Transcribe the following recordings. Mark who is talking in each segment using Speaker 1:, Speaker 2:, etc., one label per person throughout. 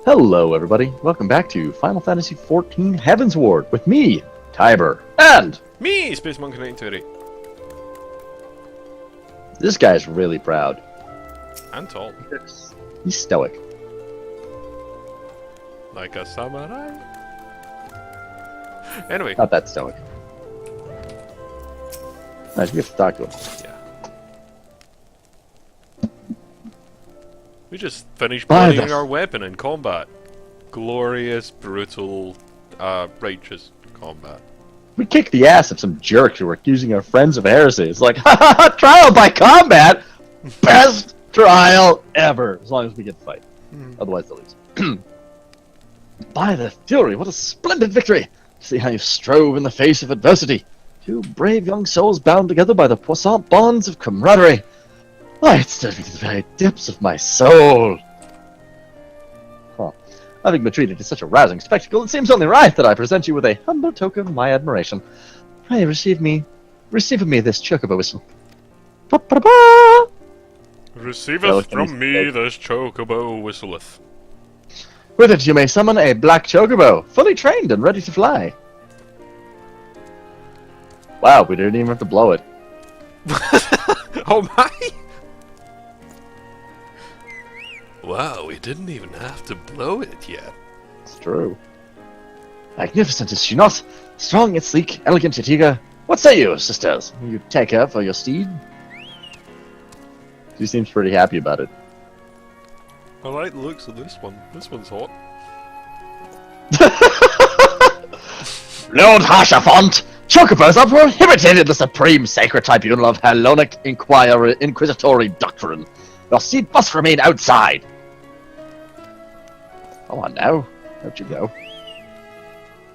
Speaker 1: Hello, everybody. Welcome back to Final Fantasy XIV Heaven's Ward with me, Tiber, and
Speaker 2: Me, Space Monkey 1930.
Speaker 1: this guy's really proud.
Speaker 2: And tall.
Speaker 1: He's stoic.
Speaker 2: Like a samurai. Anyway.
Speaker 1: Not that stoic. Nice, we have to talk to him.
Speaker 2: Yeah. We just finished
Speaker 1: By
Speaker 2: blowing
Speaker 1: the-
Speaker 2: our weapon in combat. Glorious, brutal, righteous combat.
Speaker 1: We kicked the ass of some jerks who were accusing our friends of heresy. It's like, ha ha ha, trial by combat! Best trial ever! As long as we get to fight. Otherwise, they'll lose. By the fury, what a splendid victory! See how you strove in the face of adversity. Two brave young souls bound together by the puissant bonds of camaraderie. Why, it stirred me to the very depths of my soul. Huh. Having been treated to such a rousing spectacle, it seems only right that I present you with a humble token of my admiration. Pray receive of me this chocobo whistle. Pa-pa-da-ba!
Speaker 2: Receiveth from me this chocobo whistleth.
Speaker 1: With it you may summon a black chocobo, fully trained and ready to fly. Wow, we didn't even have to blow it.
Speaker 2: Oh my! Wow, we didn't even have to blow it yet.
Speaker 1: It's true. Magnificent is she not? Strong yet sleek, elegant yet eager. What say you, sisters? Will you take her for your steed? She seems pretty happy about it.
Speaker 2: I like the looks of this one. This one's hot.
Speaker 1: Lord Harshafont! Chocobos are prohibited in the supreme sacred tribunal of Hellenic Inquisitory Doctrine. Your seat must remain outside. Come on now. Don't you go.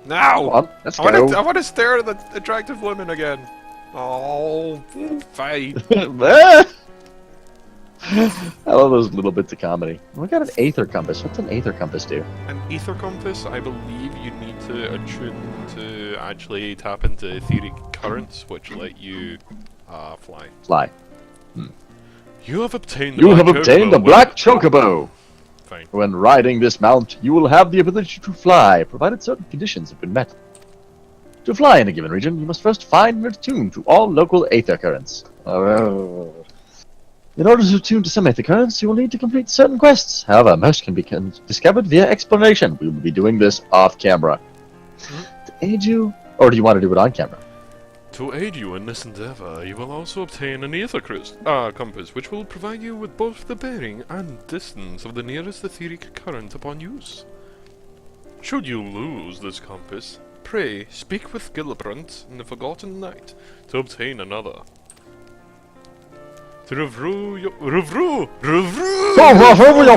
Speaker 2: Now!
Speaker 1: Come on, let's
Speaker 2: I
Speaker 1: go.
Speaker 2: want to stare at the attractive women again. Oh, fine.
Speaker 1: I love those little bits of comedy. We got an Aether Compass. What's an Aether Compass do?
Speaker 2: An ether compass, I believe you need to attune to actually tap into etheric currents, which let you fly.
Speaker 1: Fly.
Speaker 2: You have obtained.
Speaker 1: You have obtained a black chocobo.
Speaker 2: Fine.
Speaker 1: When riding this mount, you will have the ability to fly, provided certain conditions have been met. To fly in a given region, you must first find and attune to all local Aether currents. In order to attune to some Aether currents, you will need to complete certain quests. However, most can be discovered via exploration. We will be doing this off camera. To aid you, or do you want to do it on camera?
Speaker 2: To aid you in this endeavor, you will also obtain an ether compass, which will provide you with both the bearing and distance of the nearest etheric current upon use. Should you lose this compass, pray speak with Gillibrand in the Forgotten Night to obtain another. To review your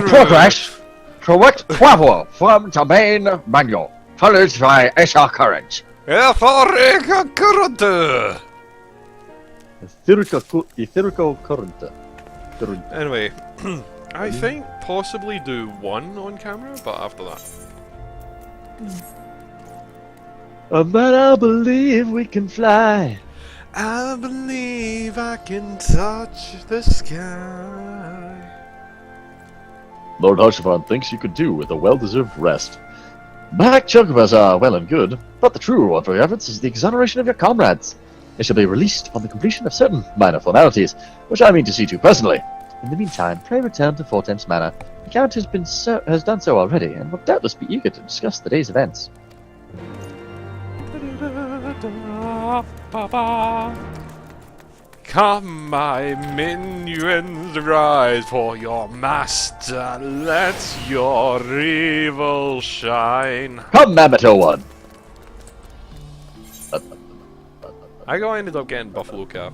Speaker 1: progress, correct travel from the main manual, followed by Aether current.
Speaker 2: Etheric current!
Speaker 1: Etherical current.
Speaker 2: Anyway, I think possibly do one on camera, but after that.
Speaker 1: But I believe we can fly.
Speaker 2: I believe I can touch the sky.
Speaker 1: Lord Harshavon thinks you could do with a well-deserved rest. Black chocobos are well and good, but the true reward for your efforts is the exoneration of your comrades. They shall be released upon the completion of certain minor formalities, which I mean to see to personally. In the meantime, pray return to Fortemps Manor. The Count has done so already, and will doubtless be eager to discuss the day's events.
Speaker 2: Come, my minions, rise for your master. Let your evil shine.
Speaker 1: Come, Amateur One!
Speaker 2: I ended up getting Buffalo Calf.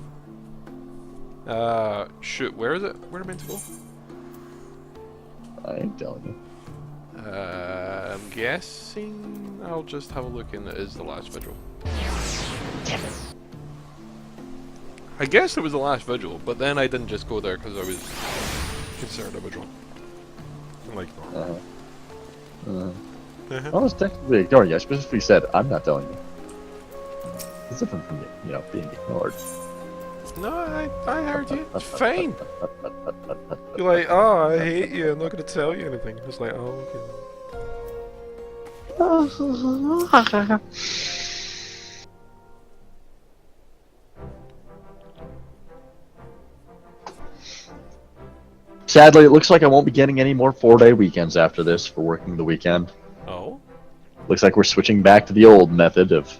Speaker 2: Shoot, where is it? Where am I meant to go?
Speaker 1: I ain't telling you.
Speaker 2: I'm guessing I'll just have a look and it is the last vigil. I guess it was the last vigil, but then I didn't just go there because I was concerned a vigil. Like,
Speaker 1: I was technically ignoring you. I specifically said, I'm not telling you. It's different from being ignored.
Speaker 2: no, I heard you. It's fine. You're like, oh, I hate you. I'm not going to tell you anything. It's like, oh, okay.
Speaker 1: Sadly, it looks like I won't be getting any more 4-day weekends after this for working the weekend.
Speaker 2: Oh?
Speaker 1: Looks like we're switching back to the old method of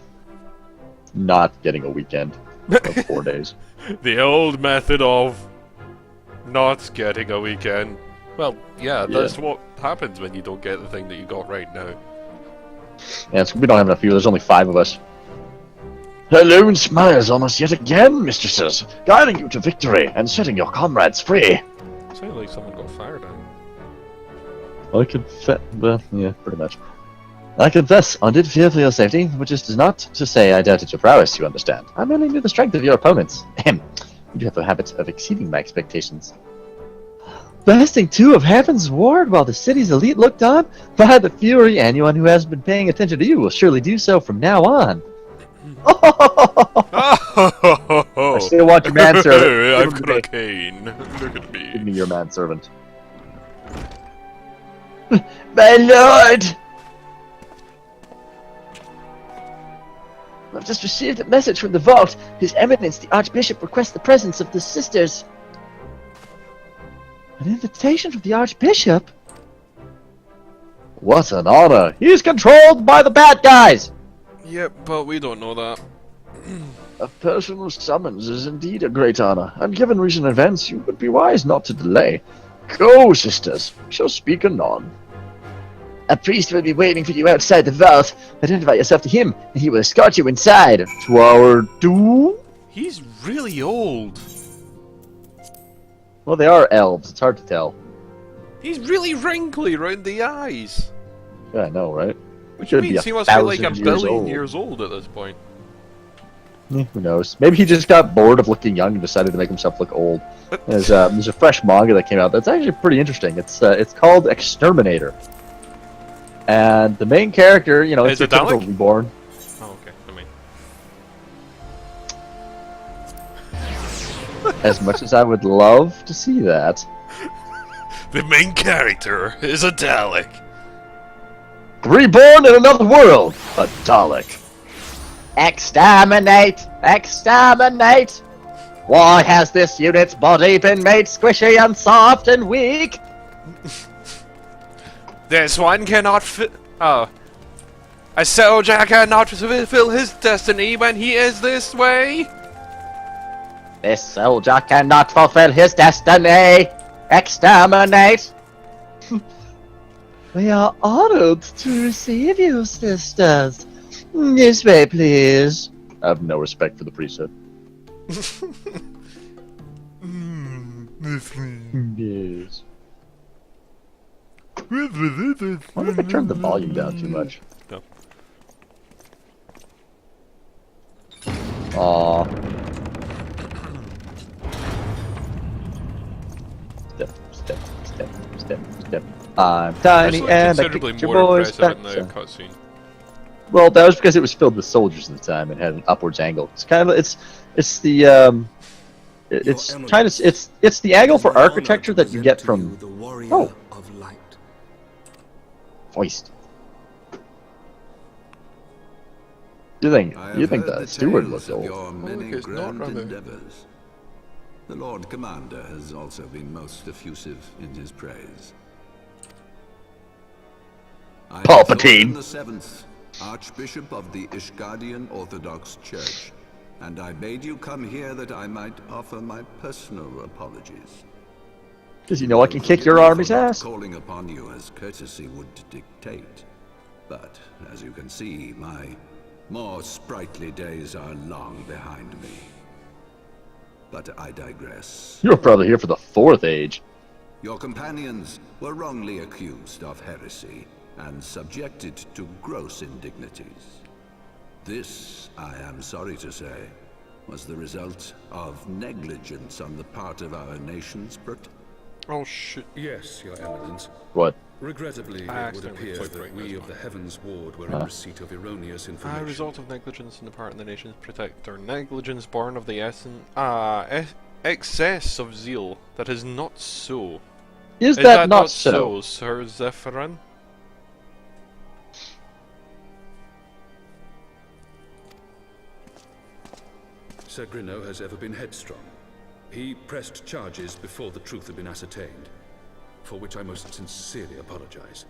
Speaker 1: not getting a weekend of 4 days.
Speaker 2: The old method of not getting a weekend. Well, yeah, that's what happens when you don't get the thing that you got right now.
Speaker 1: Yeah, we don't have enough people. There's only 5 of us. Hello and smiles on us yet again, mistresses, guiding you to victory and setting your comrades free.
Speaker 2: Sounds like someone got fired out.
Speaker 1: I confess, yeah, pretty much. I confess, I did fear for your safety, which is not to say I doubted your prowess, you understand. I merely knew the strength of your opponents. Ahem. You do have a habit of exceeding my expectations. Blasting 2 of Heaven's Ward while the city's elite looked on? By the Fury, anyone who hasn't been paying attention to you will surely do so from now on. I still want your manservant.
Speaker 2: I've got a cane. Look at me.
Speaker 1: Give me your manservant. My lord! I've just received a message from the vault. His Eminence, the Archbishop, requests the presence of the sisters. An invitation from the Archbishop? What an honor! He's controlled by the bad guys!
Speaker 2: Yep, but we don't know that.
Speaker 1: A personal summons is indeed a great honor, and given recent events, you would be wise not to delay. Go, sisters. We shall speak anon. A priest will be waiting for you outside the vault. Identify yourself to him, and he will escort you inside. To our doom?
Speaker 2: He's really old.
Speaker 1: Well, they are elves. It's hard to tell.
Speaker 2: He's really wrinkly round the eyes.
Speaker 1: Yeah, I know, right?
Speaker 2: Which means he must be like a billion years old at this point.
Speaker 1: Yeah, who knows? Maybe he just got bored of looking young and decided to make himself look old. There's a fresh manga that came out that's actually pretty interesting. It's called Exterminator. And the main character, you know, it's a typical reborn.
Speaker 2: Oh, okay.
Speaker 1: As much as I would love to see that.
Speaker 2: The main character is a Dalek.
Speaker 1: Reborn in another world, a Dalek. Exterminate! Exterminate! Why has this unit's body been made squishy and soft and weak?
Speaker 2: This one cannot fit. Oh. A soldier cannot fulfill his destiny when he is this way.
Speaker 1: This soldier cannot fulfill his destiny. Exterminate! We are honored to receive you, sisters. This way, please. I have no respect for the priesthood. Yes. I wonder if I turned the volume down too much.
Speaker 2: No.
Speaker 1: Aww. Step, step, step, step, step. I'm tiny and I kicked your boys back.
Speaker 2: In the cutscene.
Speaker 1: Well, that was because it was filled with soldiers at the time and had an upwards angle. It's kind of it's the it's the angle for architecture that you get from voiced. You think the steward looks old?
Speaker 3: The Lord Commander has also been most effusive in his praise.
Speaker 1: Palpatine.
Speaker 3: I am the 7th Archbishop of the Ishgardian Orthodox Church, and I bade you come here that I might offer my personal apologies.
Speaker 1: Because you know I can kick your army's ass.
Speaker 3: Calling upon you as courtesy would dictate, but as you can see, my more sprightly days are long behind me. But I digress.
Speaker 1: You were probably here for the 4th age.
Speaker 3: Your companions were wrongly accused of heresy and subjected to gross indignities. This, I am sorry to say, was the result of negligence on the part of our nation's
Speaker 2: Oh shit.
Speaker 4: Yes, Your Eminence.
Speaker 1: What?
Speaker 4: Regrettably, it would appear that we of the Heavens Ward were in receipt of erroneous information.
Speaker 2: A result of negligence on the part of the nation's protector. Negligence born of the excess of zeal. That is not so.
Speaker 1: Is that not so?
Speaker 2: Sir Zephyrin?
Speaker 4: Sir Grinno has ever been headstrong. He pressed charges before the truth had been ascertained, for which I most sincerely apologize.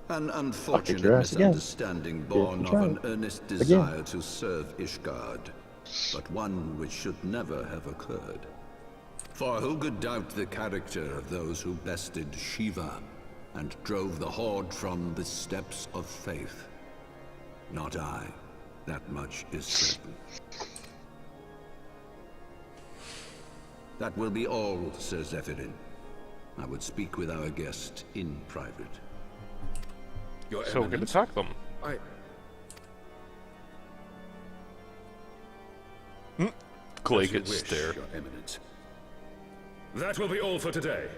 Speaker 3: An unfortunate misunderstanding born of an earnest desire to serve Ishgard, but one which should never have occurred. For who could doubt the character of those who bested Shiva and drove the Horde from the steps of faith? Not I. That much is certain. That will be all, Sir Zephyrin. I would speak with our guest in private.
Speaker 4: Your
Speaker 2: So we're gonna attack them. Clay gets stare.
Speaker 4: Your Eminence. That will be all for today.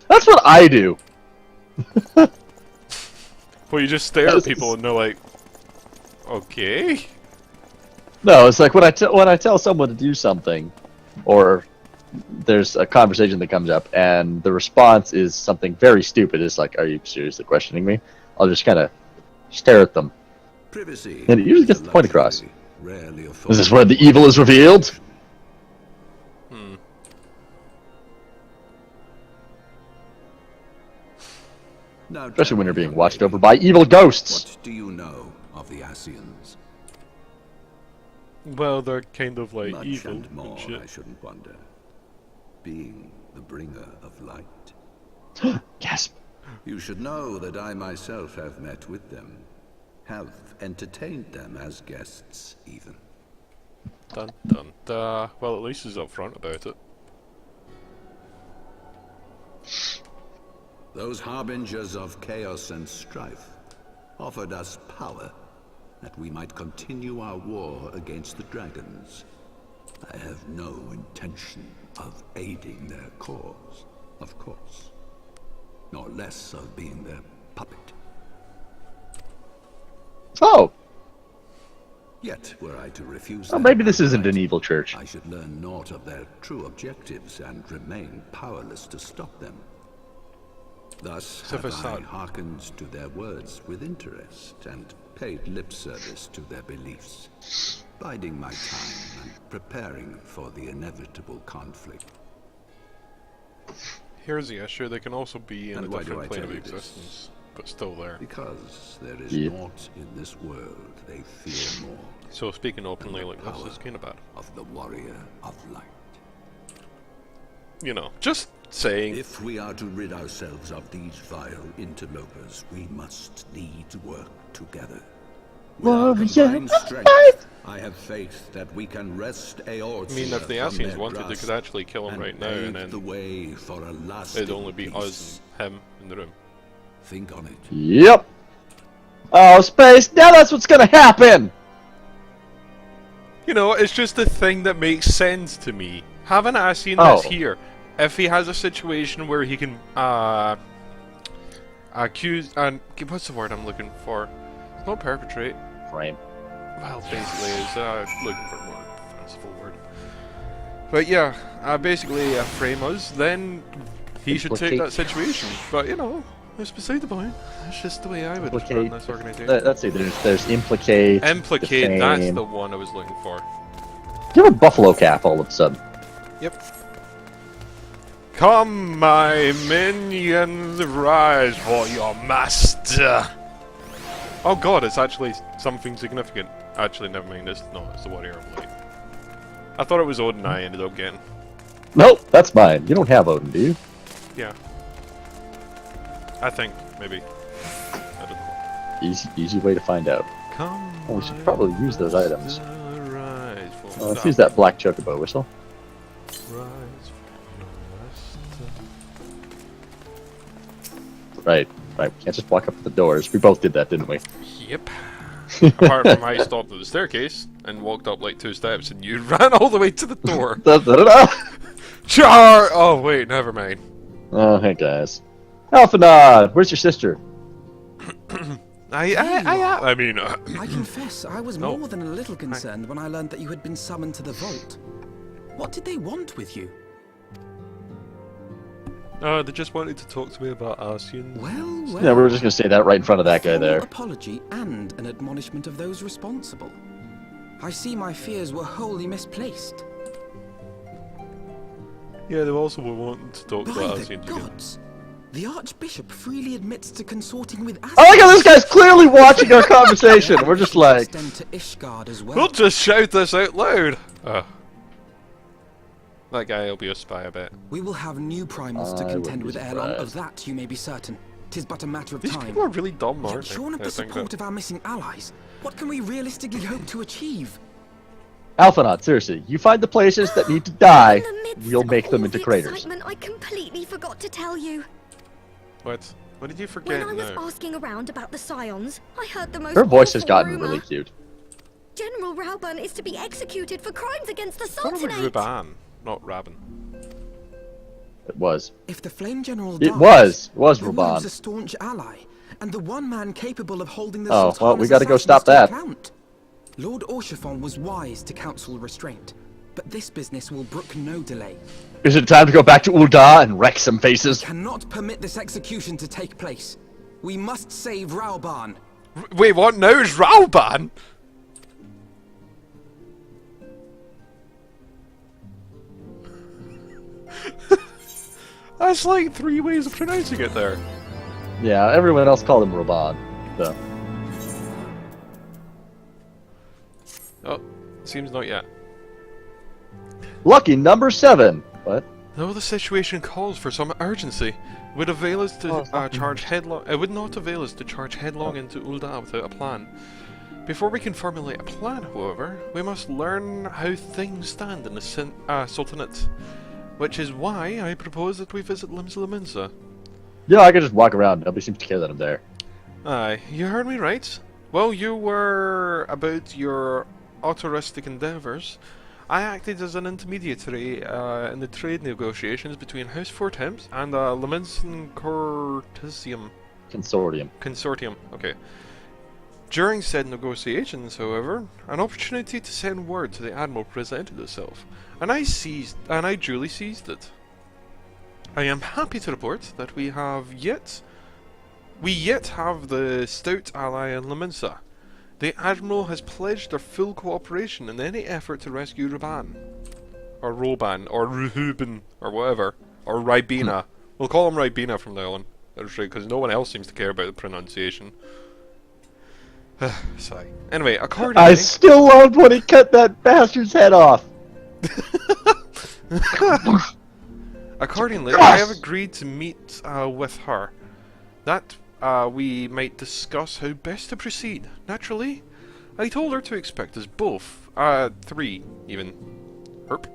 Speaker 1: That's what I do.
Speaker 2: Well, you just stare at people and they're like, okay.
Speaker 1: No, it's like when I tell someone to do something, or there's a conversation that comes up, and the response is something very stupid. It's like, are you seriously questioning me? I'll just kind of stare at them.
Speaker 3: Privacy
Speaker 1: And it usually gets the point across.
Speaker 3: Rarely
Speaker 1: Is this where the evil is revealed?
Speaker 3: Now,
Speaker 1: Especially when you're being watched over by evil ghosts.
Speaker 3: what do you know of the Ascians?
Speaker 2: Well, they're kind of like
Speaker 3: Much
Speaker 2: evil
Speaker 3: and more,
Speaker 2: and shit.
Speaker 3: I shouldn't wonder. Being the bringer of light.
Speaker 1: Gasp.
Speaker 3: You should know that I myself have met with them. Have entertained them as guests, even.
Speaker 2: Dun dun dun. Well, at least he's upfront about it.
Speaker 3: Those harbingers of chaos and strife offered us power that we might continue our war against the dragons. I have no intention of aiding their cause, of course, nor less of being their puppet.
Speaker 1: Oh,
Speaker 3: Yet, were I to refuse
Speaker 1: well,
Speaker 3: them
Speaker 1: maybe this isn't
Speaker 3: outright,
Speaker 1: an evil church.
Speaker 3: I should learn naught of their true objectives and remain powerless to stop them. Thus have I hearkened to their words with interest and paid lip service to their beliefs, biding my time and preparing for the inevitable conflict.
Speaker 2: Here's the issue, they can also be in
Speaker 3: And
Speaker 2: a
Speaker 3: why do
Speaker 2: different
Speaker 3: I
Speaker 2: plane
Speaker 3: tell
Speaker 2: of
Speaker 3: you this?
Speaker 2: existence, but still there.
Speaker 3: Because there is naught in this world they fear more
Speaker 2: So speaking openly like this is kind of bad.
Speaker 3: of the warrior of light.
Speaker 2: You know, just saying.
Speaker 3: If we are to rid ourselves of these vile interlopers, we must needs work together. With our combined strength, I have faith that we can wrest Eortia
Speaker 2: I mean, if the
Speaker 3: from
Speaker 2: Ascians
Speaker 3: their
Speaker 2: wanted, they
Speaker 3: grasp
Speaker 2: could actually kill him right now, and
Speaker 3: pave the
Speaker 2: then
Speaker 3: way for a lasting
Speaker 2: it'd only be
Speaker 3: peace.
Speaker 2: us and him in the room.
Speaker 3: Think on it.
Speaker 1: Yep. Oh, space. Now that's what's gonna happen.
Speaker 2: You know, it's just a thing that makes sense to me. Have an Ascian that's here. If he has a situation where he can, accuse, and what's the word I'm looking for? It's not perpetrate.
Speaker 1: Frame.
Speaker 2: Well, basically, it's looking for a more fanciful word. But yeah, basically, frame us, then he should take that situation. But you know, it's beside the point. That's just the way I would run this organization.
Speaker 1: Let's see. There's implicate.
Speaker 2: Implicate.
Speaker 1: Defame.
Speaker 2: That's the one I was looking for.
Speaker 1: You have a buffalo cap all of a sudden.
Speaker 2: Yep. Come, my minions, rise for your master. Oh god, it's actually something significant. Actually, never mind. It's the warrior of light. I thought it was Odin I ended up getting.
Speaker 1: Nope, that's mine. You don't have Odin, do you?
Speaker 2: Yeah. I think, maybe. I don't know.
Speaker 1: Easy way to find out.
Speaker 2: Come,
Speaker 1: Oh, we should probably use those items.
Speaker 2: rise for
Speaker 1: Let's use that black chocobo whistle.
Speaker 2: Rise for your master.
Speaker 1: Right. We can't just walk up to the doors. We both did that, didn't we?
Speaker 2: Yep. Apart from I stopped at the staircase and walked up like 2 steps and you ran all the way to the door. Char! Oh wait, never mind.
Speaker 1: Oh, hey guys. Alphanod, where's your sister?
Speaker 2: I mean...
Speaker 5: I confess, I was more than a little concerned when I learned that you had been summoned to the vault. What did they want with you?
Speaker 2: They just wanted to talk to me about Asians.
Speaker 5: Well.
Speaker 1: Yeah, we were just gonna say that right in front of that guy
Speaker 5: Formal
Speaker 1: there.
Speaker 5: apology and an admonishment of those responsible. I see my fears were wholly misplaced.
Speaker 2: Yeah, they also were wanting to talk
Speaker 5: By
Speaker 2: about
Speaker 5: the
Speaker 2: Asians.
Speaker 5: gods, the Archbishop freely admits to consorting with
Speaker 1: I like how this guy's clearly watching our conversation. We're just like,
Speaker 5: extend to Ishgard as well.
Speaker 2: We'll just shout this out loud! That guy will be a spy, I bet.
Speaker 5: We will have new primals to
Speaker 1: I
Speaker 5: contend
Speaker 1: wouldn't
Speaker 5: with
Speaker 1: be
Speaker 5: Erlon, of
Speaker 1: surprised.
Speaker 5: that you may be certain. 'Tis but a matter of
Speaker 2: These
Speaker 5: time.
Speaker 2: people are really dumb,
Speaker 5: Yet
Speaker 2: aren't they?
Speaker 5: shorn of
Speaker 2: I
Speaker 5: the
Speaker 2: think
Speaker 5: support
Speaker 2: that-
Speaker 5: of our missing allies, what can we realistically hope to achieve?
Speaker 1: Alphanaut, seriously, you find the places that need to die,
Speaker 6: In the midst
Speaker 1: we'll make
Speaker 6: of
Speaker 1: them
Speaker 6: all
Speaker 1: into
Speaker 6: the
Speaker 1: craters.
Speaker 6: excitement, I completely forgot to tell you.
Speaker 2: What? What did you forget
Speaker 6: When I was
Speaker 2: now?
Speaker 6: asking around about the Scions, I heard the most
Speaker 1: Her voice has
Speaker 6: awful
Speaker 1: gotten
Speaker 6: rumor.
Speaker 1: really cute.
Speaker 6: General Rauban is to be executed for crimes against the
Speaker 2: I thought it was
Speaker 6: Sultanate.
Speaker 2: Ruban, not Rabin.
Speaker 1: It was.
Speaker 5: If the Flame General
Speaker 1: It
Speaker 5: dies,
Speaker 1: was
Speaker 5: we will
Speaker 1: Ruban.
Speaker 5: lose a staunch ally, and the one man capable of holding the
Speaker 1: Oh, well, we
Speaker 5: Sultana's
Speaker 1: gotta go
Speaker 5: assassins
Speaker 1: stop
Speaker 5: to
Speaker 1: that.
Speaker 5: account. Lord Orshafon was wise to counsel restraint, but this business will brook no delay.
Speaker 1: Is it time to go back to Ul'dah and wreck some faces?
Speaker 5: Cannot permit this execution to take place. We must save Rauban.
Speaker 2: Wait, what? Now is Rauban? That's like 3 ways of pronouncing it there.
Speaker 1: Yeah, everyone else called him Ruban. So.
Speaker 2: Oh, seems not yet.
Speaker 1: Lucky number 7. What?
Speaker 2: Though the situation calls for some urgency, it would avail us to charge headlong. It would not avail us to charge headlong into Ul'dah without a plan. Before we can formulate a plan, however, we must learn how things stand in the Sultanate, which is why I propose that we visit Limsa.
Speaker 1: Yeah, I could just walk around. Nobody seems to care that I'm there.
Speaker 2: Aye, you heard me right. Well, you were about your autoristic endeavours. I acted as an intermediary in the trade negotiations between House Four Temps and Leminson Consortium. Okay. During said negotiations, however, an opportunity to send word to the Admiral presented itself, and I duly seized it. I am happy to report that we yet have the stout ally in Leminsa. The Admiral has pledged their full cooperation in any effort to rescue Ruban. Or Roban, or Ruben, or whatever. Or Ribena. We'll call him Ribena from now on. That's right, because no one else seems to care about the pronunciation. Sigh. Anyway, accordingly...
Speaker 1: I still loved when he cut that bastard's head off.
Speaker 2: Accordingly, I have agreed to meet with her. That we might discuss how best to proceed. Naturally, I told her to expect us both. 3, even. Herp.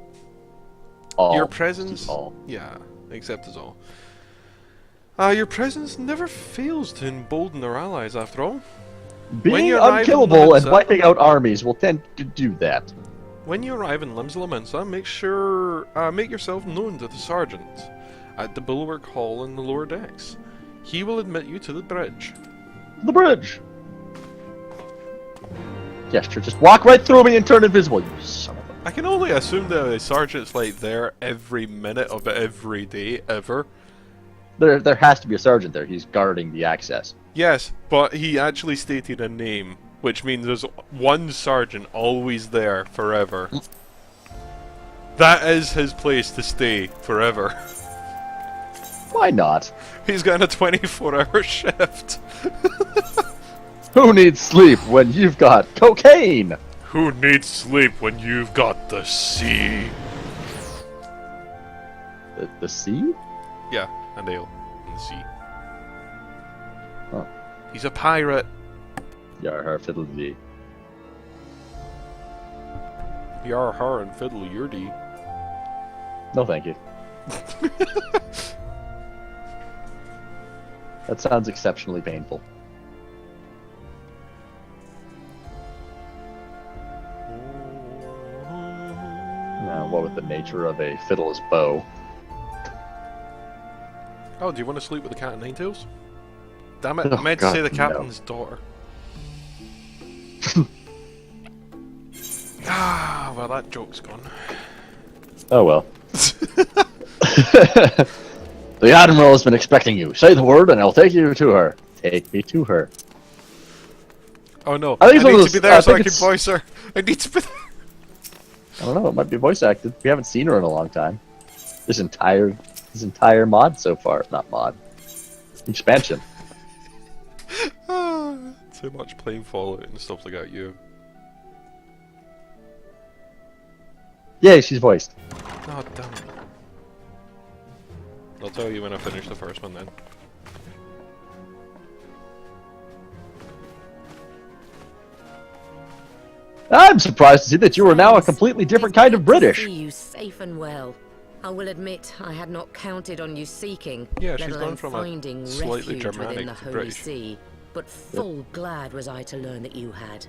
Speaker 1: All.
Speaker 2: Your presence...
Speaker 1: All.
Speaker 2: Yeah, except us all. Your presence never fails to embolden our allies, after all.
Speaker 1: Being
Speaker 2: you arrive in
Speaker 1: unkillable and
Speaker 2: Leminsa-
Speaker 1: wiping out armies will tend to do that.
Speaker 2: When you arrive in Limsa, make yourself known to the sergeant at the Bulwark Hall in the lower decks. He will admit you to the bridge.
Speaker 1: The bridge. Yes, sure. Just walk right through me and turn invisible, you son of a...
Speaker 2: I can only assume that the sergeant's like there every minute of every day ever.
Speaker 1: There has to be a sergeant there. He's guarding the access.
Speaker 2: Yes, but he actually stated a name, which means there's one sergeant always there forever. That is his place to stay forever.
Speaker 1: Why not?
Speaker 2: He's got a 24-hour shift.
Speaker 1: Who needs sleep when you've got cocaine?
Speaker 2: Who needs sleep when you've got the sea?
Speaker 1: The sea?
Speaker 2: Yeah, and ale in the sea.
Speaker 1: Oh.
Speaker 2: He's a pirate.
Speaker 1: Yar har fiddle dee.
Speaker 2: Yar har and fiddle yurdy.
Speaker 1: No, thank you. That sounds exceptionally painful. Now, what with the nature of a fiddler's bow?
Speaker 2: Oh, do you want to sleep with the cat and nine tails? Damn it,
Speaker 1: Oh,
Speaker 2: I meant
Speaker 1: God,
Speaker 2: to say the
Speaker 1: no.
Speaker 2: captain's daughter. Ah, well, that joke's gone.
Speaker 1: Oh well. The Admiral has been expecting you. Say the word and I'll take you to her. Take me to her.
Speaker 2: Oh no,
Speaker 1: I
Speaker 2: I
Speaker 1: think it's one of
Speaker 2: need
Speaker 1: those-
Speaker 2: to be
Speaker 1: I
Speaker 2: there so I
Speaker 1: think
Speaker 2: can
Speaker 1: it's-
Speaker 2: voice her. I need to be there.
Speaker 1: I don't know, it might be voice acted. We haven't seen her in a long time. This entire mod so far. Not mod. Expansion.
Speaker 2: Too much playing Fallout and stuff like that, you.
Speaker 1: Yay, she's voiced.
Speaker 2: Oh, damn it. I'll tell you when I finish the first one then.
Speaker 1: I'm surprised to see that you are now a completely different kind of
Speaker 6: It's good to
Speaker 1: British.
Speaker 6: see you safe and well. I will admit I had not counted on you seeking,
Speaker 2: Yeah,
Speaker 6: let
Speaker 2: she's
Speaker 6: alone
Speaker 2: gone from a
Speaker 6: finding
Speaker 2: slightly
Speaker 6: refuge
Speaker 2: Germanic
Speaker 6: within the
Speaker 2: to
Speaker 6: Holy
Speaker 2: British.
Speaker 6: See. But full glad was I to learn that you had.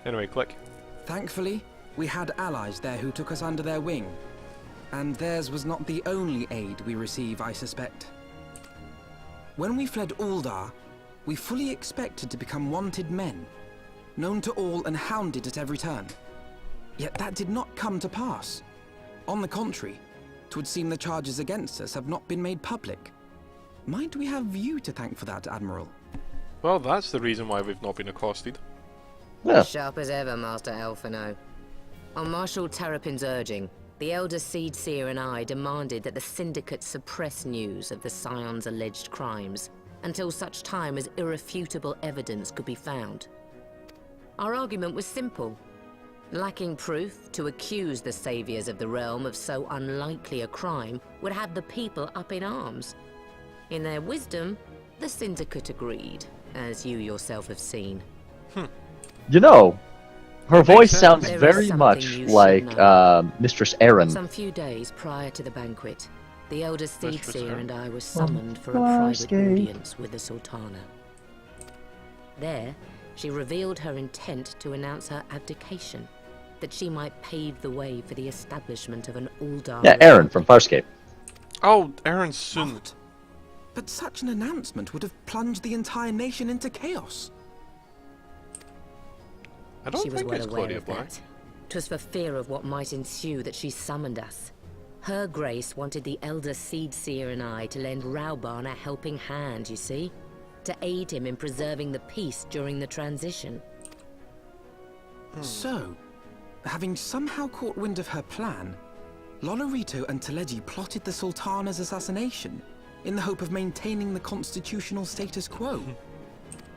Speaker 2: Anyway, click.
Speaker 5: Thankfully, we had allies there who took us under their wing. And theirs was not the only aid we receive, I suspect. When we fled Uldar, we fully expected to become wanted men, known to all and hounded at every turn. Yet that did not come to pass. On the contrary, 'twould seem the charges against us have not been made public. Might we have you to thank for that, Admiral?
Speaker 2: Well, that's the reason why we've not been accosted.
Speaker 1: Yeah.
Speaker 6: Sharp as ever, Master Elfino. On Marshal Terrapin's urging, the Elder Seed Seer and I demanded that the Syndicate suppress news of the Scion's alleged crimes until such time as irrefutable evidence could be found. Our argument was simple. Lacking proof, to accuse the Saviors of the Realm of so unlikely a crime would have the people up in arms. In their wisdom, the Syndicate agreed, as you yourself have seen.
Speaker 1: You know, her voice
Speaker 2: sense.
Speaker 1: sounds
Speaker 6: There is
Speaker 1: very
Speaker 6: something
Speaker 1: much
Speaker 6: you should
Speaker 1: like
Speaker 6: know.
Speaker 1: Mistress Erin.
Speaker 6: Some few days prior to the banquet, the Elder Seed
Speaker 2: Mistress
Speaker 6: Seer
Speaker 2: Erin.
Speaker 6: and I were summoned for a private
Speaker 1: Farscape.
Speaker 6: audience with the Sultana. There, she revealed her intent to announce her abdication, that she might pave the way for the establishment of an Uldar.
Speaker 1: Yeah, Erin from Farscape.
Speaker 2: Oh, Aaron's soon.
Speaker 5: What? But such an announcement would have plunged the entire nation into chaos.
Speaker 2: I don't
Speaker 6: She was
Speaker 2: think
Speaker 6: well
Speaker 2: it's
Speaker 6: aware
Speaker 2: Claudia
Speaker 6: of
Speaker 2: Black.
Speaker 6: that. 'Twas for fear of what might ensue that she summoned us. Her Grace wanted the Elder Seed Seer and I to lend Rauban a helping hand, you see? To aid him in preserving the peace during the transition.
Speaker 5: So, having somehow caught wind of her plan, Lolorito and Teleji plotted the Sultana's assassination in the hope of maintaining the constitutional status quo.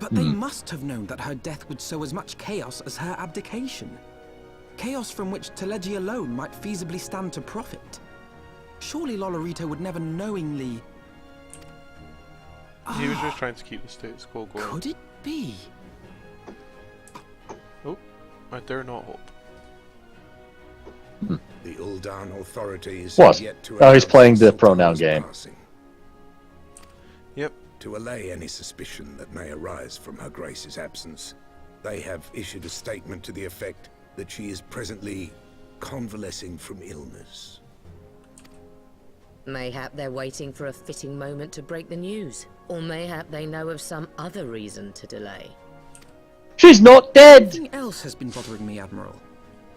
Speaker 5: But they must have known that her death would sow as much chaos as her abdication. Chaos from which Teleji alone might feasibly stand to profit. Surely Lolorito would never knowingly...
Speaker 2: He was just trying to keep the status quo going.
Speaker 5: Could it be?
Speaker 2: Oh, I dare not hope.
Speaker 7: The Uldan authorities
Speaker 1: What?
Speaker 7: have yet to
Speaker 1: Oh, he's
Speaker 7: announce
Speaker 1: playing the
Speaker 7: Sultana's
Speaker 1: pronoun game.
Speaker 7: passing.
Speaker 2: Yep.
Speaker 7: To allay any suspicion that may arise from Her Grace's absence, they have issued a statement to the effect that she is presently convalescing from illness.
Speaker 6: Mayhap they're waiting for a fitting moment to break the news. Or mayhap they know of some other reason to delay.
Speaker 1: She's not dead!
Speaker 5: Something else has been bothering me, Admiral.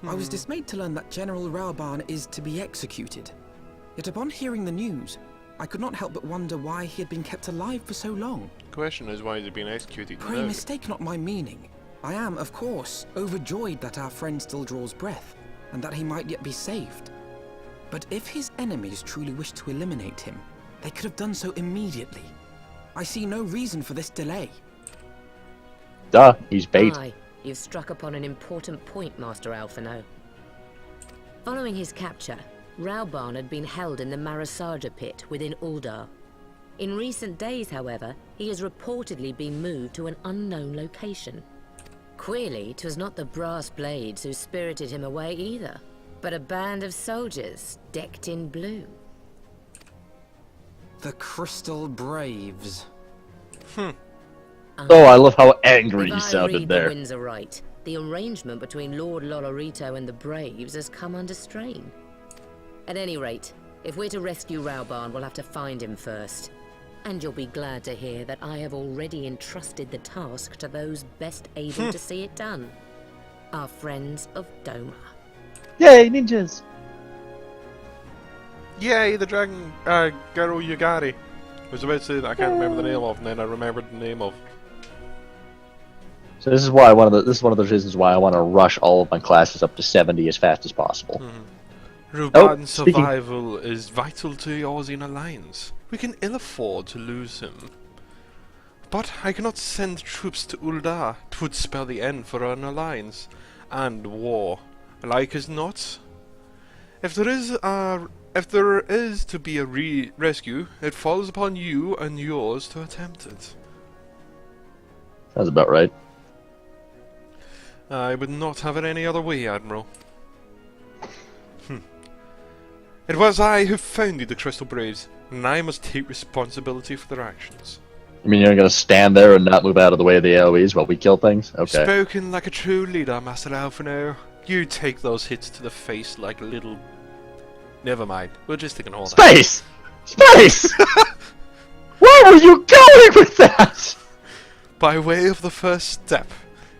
Speaker 5: I was dismayed to learn that General Rauban is to be executed. Yet upon hearing the news, I could not help but wonder why he had been kept alive for so long.
Speaker 2: The question is, why is he being executed
Speaker 5: Pray
Speaker 2: now?
Speaker 5: mistake not my meaning. I am, of course, overjoyed that our friend still draws breath, and that he might yet be saved. But if his enemies truly wished to eliminate him, they could have done so immediately. I see no reason for this delay.
Speaker 1: Duh, he's bait.
Speaker 6: Aye, you've struck upon an important point, Master Alphino. Following his capture, Rauban had been held in the Marasaja pit within Uldar. In recent days, however, he has reportedly been moved to an unknown location. Queerly, 'twas not the brass blades who spirited him away either, but a band of soldiers decked in blue.
Speaker 5: The Crystal Braves.
Speaker 1: Oh, I love how angry
Speaker 6: If
Speaker 1: he
Speaker 6: I
Speaker 1: sounded
Speaker 6: read
Speaker 1: there.
Speaker 6: the winds aright, the arrangement between Lord Lolorito and the Braves has come under strain. At any rate, if we're to rescue Rauban, we'll have to find him first. And you'll be glad to hear that I have already entrusted the task to those best able to see it done. Our friends of Doma.
Speaker 1: Yay, ninjas!
Speaker 2: Yay, the dragon, Garo Yagari. I was about to say that I can't remember the name of, and then I remembered the name of.
Speaker 1: So this is why this is one of those reasons why I want to rush all of my classes up to 70 as fast as possible.
Speaker 2: Ruban's
Speaker 1: speaking-
Speaker 2: survival is vital to yours in alliance. We can ill afford to lose him. But I cannot send troops to Uldar. It would spell the end for an alliance and war. Like as not. If there is to be a rescue, it falls upon you and yours to attempt it.
Speaker 1: Sounds about right.
Speaker 2: I would not have it any other way, Admiral. It was I who founded the Crystal Braves, and I must take responsibility for their actions.
Speaker 1: I mean, you're gonna stand there and not move out of the way of the AoEs while we kill things? Okay.
Speaker 2: Spoken like a true leader, Master Alphino. You take those hits to the face like little... Never mind, we'll just ignore that.
Speaker 1: Space! Space! Where were you going with that?
Speaker 2: By way of the first step,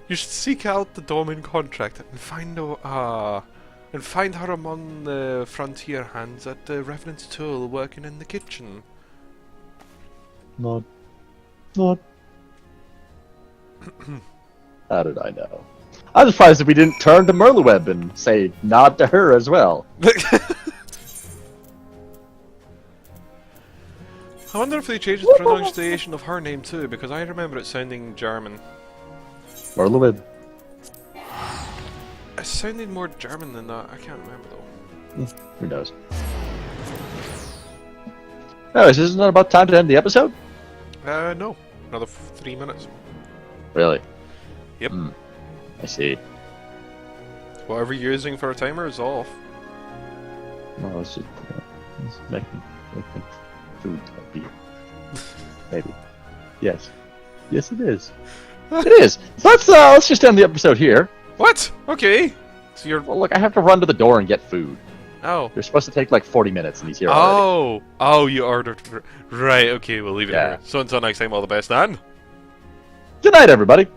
Speaker 2: you should seek out the Dorman contract and find her among the frontier hands at the Revenant's Tool working in the kitchen.
Speaker 1: Not. How did I know? I'm surprised that we didn't turn to Merleweb and say nod to her as well.
Speaker 2: I wonder if they changed the pronunciation of her name too, because I remember it sounding German.
Speaker 1: Merleweb.
Speaker 2: It sounded more German than that. I can't remember though.
Speaker 1: Who knows? Anyways, isn't it about time to end the episode?
Speaker 2: No. Another 3 minutes.
Speaker 1: Really?
Speaker 2: Yep.
Speaker 1: I see.
Speaker 2: Whatever you're using for a timer is off.
Speaker 1: No, it's just making food beer. Maybe. Yes. Yes, it is. It is. So let's just end the episode here.
Speaker 2: What? Okay. So you're...
Speaker 1: Well, look, I have to run to the door and get food.
Speaker 2: Oh.
Speaker 1: They're supposed to take like 40 minutes, and he's here already.
Speaker 2: Oh, you ordered... Right, okay, we'll leave it
Speaker 1: Yeah.
Speaker 2: here. So until next time, all the best, and...
Speaker 1: Good night, everybody.